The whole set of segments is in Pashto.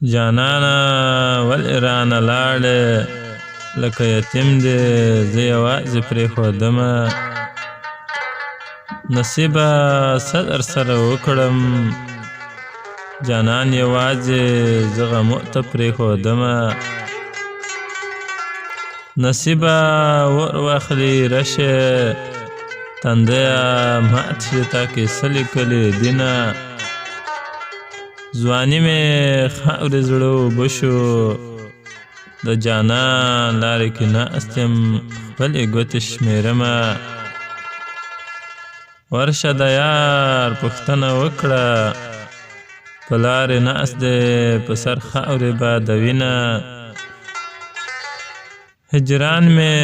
جانانا ولې رانه لاړې لکه یتیم دې زه یوازې پرېښودمه نصیبه څه درسره وکړم جانان یوازې زه غمو ته پرېښودمه نصیبه ور واخلي راشې تندیه مات شي تا کې څه لیکلي دینه ځواني مې خاورې زړه اوبه شو د جانان لارې کې ناست یم خپلې ګوتې شمېرمه ورشه د یار پوښتنه وکړه په لارې ناست دی په سر خاورې بادوینه هجران مې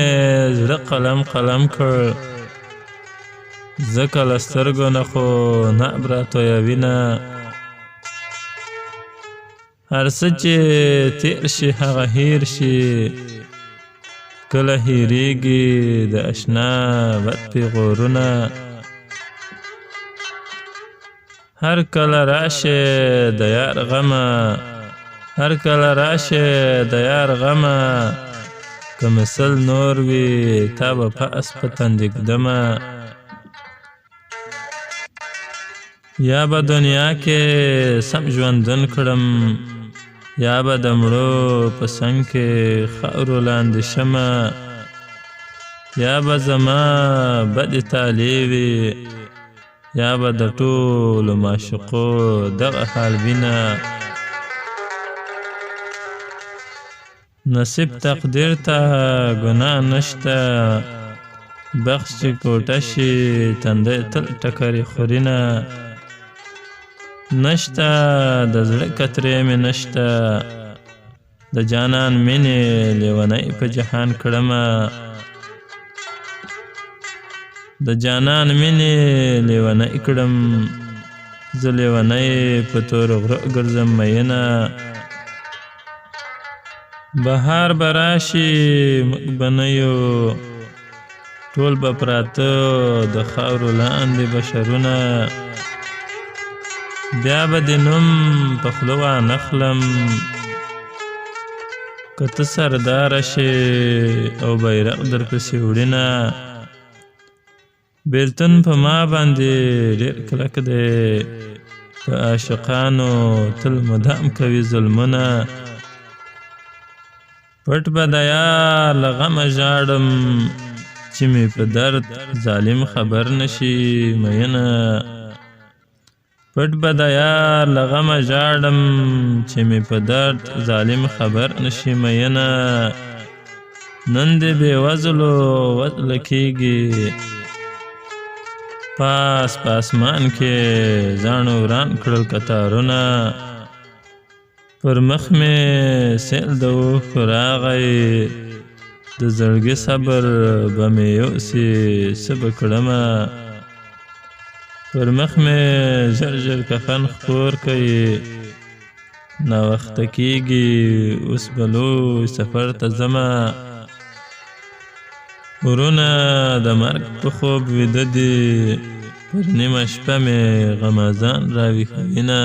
زړه قلم قلم کړ ځکه له سترګو نه خو ناب راتویوینه هر څه چې تیر شي هغه هیر شي کله هیریږي د اشنا بد پیغورونه هر کله راشه د یار غمه هر کله راشه د یار غمه که مثل نور وي تا به پاس په تن ږدمه یا به دنیا کې سم ژوندون کړم یا به د مړو په څنګ کې خاورو لاندې شمه یا به زما بدې طالع وي یا به د ټولو معشوقو دغه حال وینه نصیب تقدیر ته ګناه نشته بخت چې کوټه شي تندی تل ټکرې خورینه نشته د زړه کترې مې نشته د جانان مینې لیونی په جهان کړمه د جانان مینې لیونی کړم زه لیونی په تور غره ګرځم مینه بهار به راشي موږ به نه یو ټول به پراته د خاورو لاندې بشرونه بیا به د نوم په خوله وانخلم که ته سرداره شې او بیرغ درپسې وړینه بیلتون په ما باندې ډېر کلک دی په عاشقانو تل مدام کوي ظلمونه پټ به د یار له غمه ژاړم چې مې په درد ظالم خبر نشي مینه پټ به د یار له غمه ژاړم چې مې په درد ظالم خبر نشي مینه نن دې بې وزلو وزله کېږي پاس په اسمان کې زاڼو وران کړل کتارونه پر مخ مې سیل د اوښکو راغی د زړګي صبر به مې یوسي څه به کړمه پر مخ مې ژر ژر کفن خپور کوي ناوخته کېږي اوس به لوی سفر ته ځمه ورونه د مرګ په خوب ویده دي پر نیمه شپه مې غمازان راویښوینه